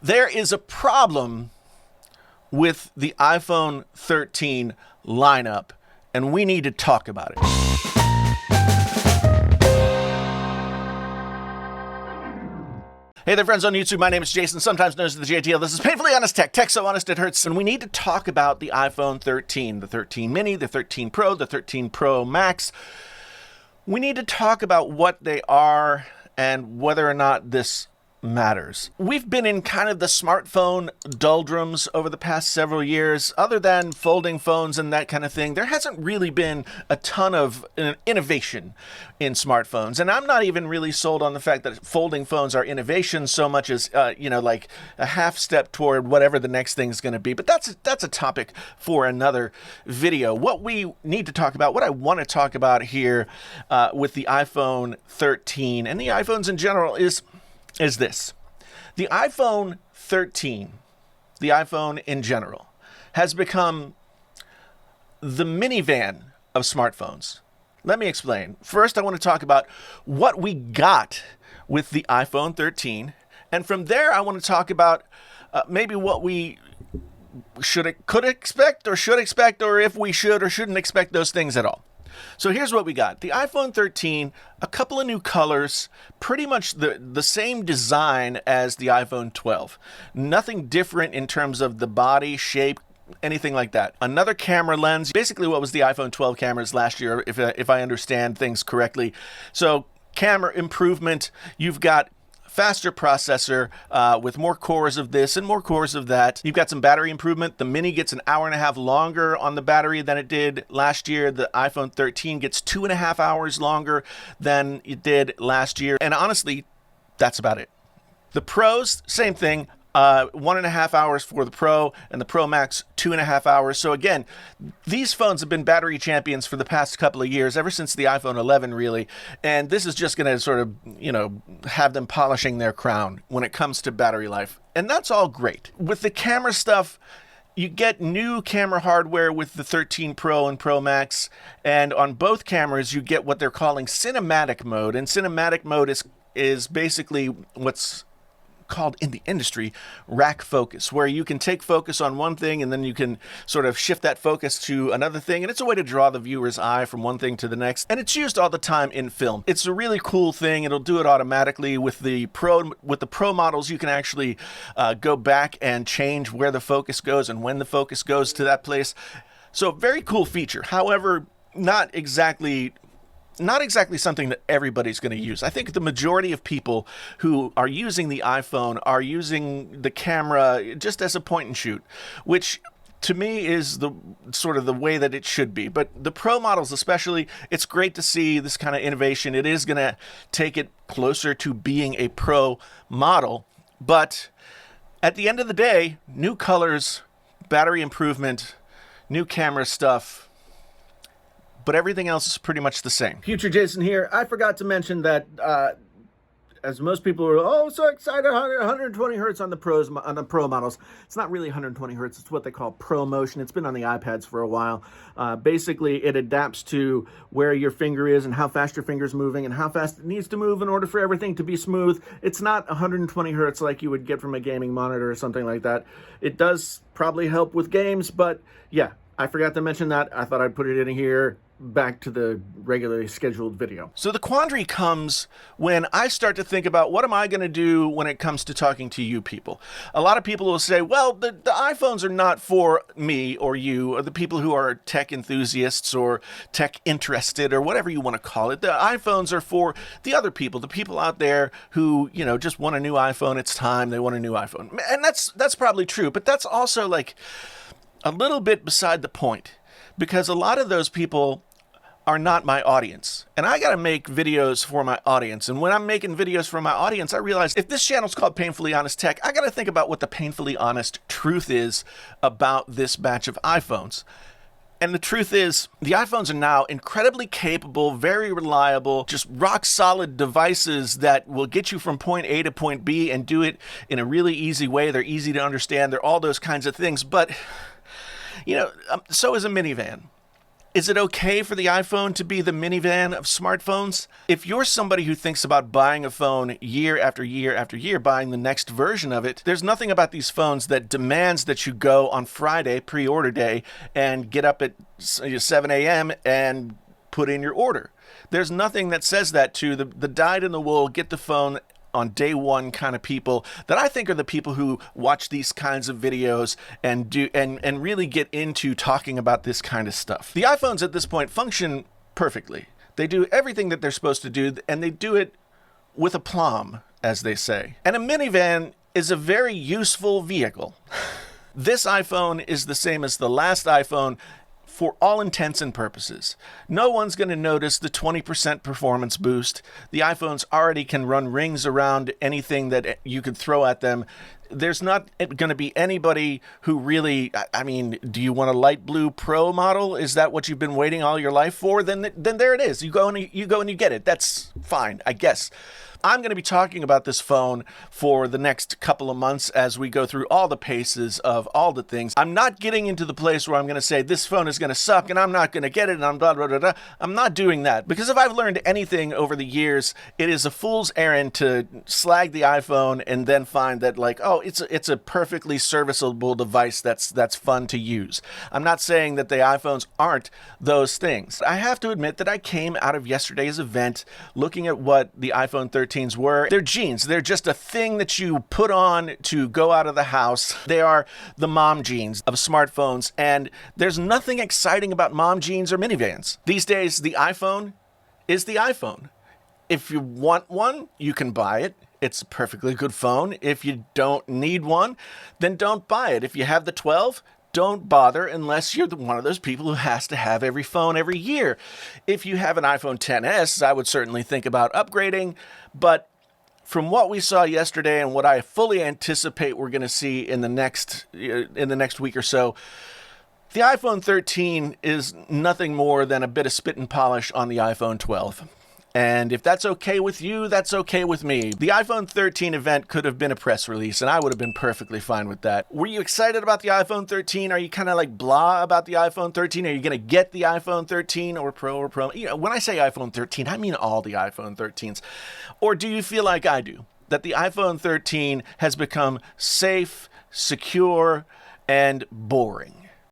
There is a problem with the iPhone 13 lineup, and we need to talk about it. Hey there, friends on YouTube. My name is Jason, sometimes known as the JTL. This is Painfully Honest Tech. Tech so honest it hurts. And we need to talk about the iPhone 13, the 13 mini, the 13 Pro, the 13 Pro Max. We need to talk about what they are and whether or not this matters. We've been in kind of the smartphone doldrums over the past several years. Other than folding phones and that kind of thing, there hasn't really been a ton of innovation in smartphones. And I'm not even really sold on the fact that folding phones are innovation so much as, like a half step toward whatever the next thing's going to be. But that's a topic for another video. What we need to talk about, what I want to talk about here with the iPhone 13 and the iPhones in general is this. The iPhone 13, the iPhone in general, has become the minivan of smartphones. Let me explain. First, I want to talk about what we got with the iPhone 13. And from there, I want to talk about maybe what we could expect, or if we should or shouldn't expect those things at all. So here's what we got. The iPhone 13, a couple of new colors, pretty much the same design as the iPhone 12. Nothing different in terms of the body, shape, anything like that. Another camera lens, basically what was the iPhone 12 cameras last year, if I understand things correctly. So camera improvement, you've got faster processor with more cores of this and more cores of that. You've got some battery improvement. The mini gets an hour and a half longer on the battery than it did last year. The iPhone 13 gets 2.5 hours longer than it did last year. And honestly, that's about it. The Pros, same thing. 1.5 hours for the Pro, and the Pro Max 2.5 hours. So again, these phones have been battery champions for the past couple of years, ever since the iPhone 11 really, and this is just going to sort of, have them polishing their crown when it comes to battery life, and that's all great. With the camera stuff, you get new camera hardware with the 13 Pro and Pro Max, and on both cameras you get what they're calling cinematic mode, and cinematic mode is basically what's called in the industry rack focus, where you can take focus on one thing and then you can sort of shift that focus to another thing, and it's a way to draw the viewer's eye from one thing to the next, and it's used all the time in film. It's a really cool thing. It'll do it automatically. With the Pro models, you can actually go back and change where the focus goes and when the focus goes to that place. So very cool feature. However, not exactly something that everybody's going to use. I think the majority of people who are using the iPhone are using the camera just as a point and shoot, which to me is the sort of the way that it should be. But the Pro models especially, it's great to see this kind of innovation. It is going to take it closer to being a Pro model. But at the end of the day, new colors, battery improvement, new camera stuff, but everything else is pretty much the same. Future Jason here. I forgot to mention that as most people are so excited, 120 hertz on the Pro models. It's not really 120 hertz. It's what they call Pro Motion. It's been on the iPads for a while. Basically, it adapts to where your finger is and how fast your finger's moving and how fast it needs to move in order for everything to be smooth. It's not 120 hertz like you would get from a gaming monitor or something like that. It does probably help with games, but yeah, I forgot to mention that. I thought I'd put it in here. Back to the regularly scheduled video. So the quandary comes when I start to think about what am I going to do when it comes to talking to you people. A lot of people will say, well, the iPhones are not for me or you or the people who are tech enthusiasts or tech interested or whatever you want to call it. The iPhones are for the other people, the people out there who, just want a new iPhone. It's time they want a new iPhone. And that's probably true, but that's also like a little bit beside the point, because a lot of those people are not my audience. And I got to make videos for my audience. And when I'm making videos for my audience, I realize if this channel's called Painfully Honest Tech, I got to think about what the painfully honest truth is about this batch of iPhones. And the truth is, the iPhones are now incredibly capable, very reliable, just rock solid devices that will get you from point A to point B and do it in a really easy way. They're easy to understand. They're all those kinds of things. But, so is a minivan. Is it okay for the iPhone to be the minivan of smartphones? If you're somebody who thinks about buying a phone year after year after year, buying the next version of it, there's nothing about these phones that demands that you go on Friday, pre-order day, and get up at 7 a.m. and put in your order. There's nothing that says that to the dyed-in-the-wool, get the phone on day one kind of people that I think are the people who watch these kinds of videos and really get into talking about this kind of stuff. The iPhones at this point function perfectly. They do everything that they're supposed to do, and they do it with aplomb, as they say. And a minivan is a very useful vehicle. This iPhone is the same as the last iPhone for all intents and purposes. No one's going to notice the 20% performance boost. The iPhones already can run rings around anything that you could throw at them. There's not going to be anybody who really, I mean, do you want a light blue Pro model? Is that what you've been waiting all your life for? Then there it is. You go and you get it. That's fine, I guess. I'm going to be talking about this phone for the next couple of months as we go through all the paces of all the things. I'm not getting into the place where I'm going to say this phone is going to suck and I'm not going to get it and I'm blah, blah, blah, blah. I'm not doing that, because if I've learned anything over the years, it is a fool's errand to slag the iPhone and then find that, like, oh, it's a perfectly serviceable device that's fun to use. I'm not saying that the iPhones aren't those things. I have to admit that I came out of yesterday's event looking at what the iPhone 13 were. They're jeans. They're just a thing that you put on to go out of the house. They are the mom jeans of smartphones, and there's nothing exciting about mom jeans or minivans. These days, the iPhone is the iPhone. If you want one, you can buy it. It's a perfectly good phone. If you don't need one, then don't buy it. If you have the 12, don't bother unless you're one of those people who has to have every phone every year. If you have an iPhone XS, I would certainly think about upgrading. But from what we saw yesterday and what I fully anticipate we're going to see in the next week or so, the iPhone 13 is nothing more than a bit of spit and polish on the iPhone 12. And if that's okay with you, that's okay with me. The iPhone 13 event could have been a press release, and I would have been perfectly fine with that. Were you excited about the iPhone 13? Are you kind of like blah about the iPhone 13? Are you going to get the iPhone 13 or Pro? You know, when I say iPhone 13, I mean all the iPhone 13s. Or do you feel like I do, that the iPhone 13 has become safe, secure, and boring?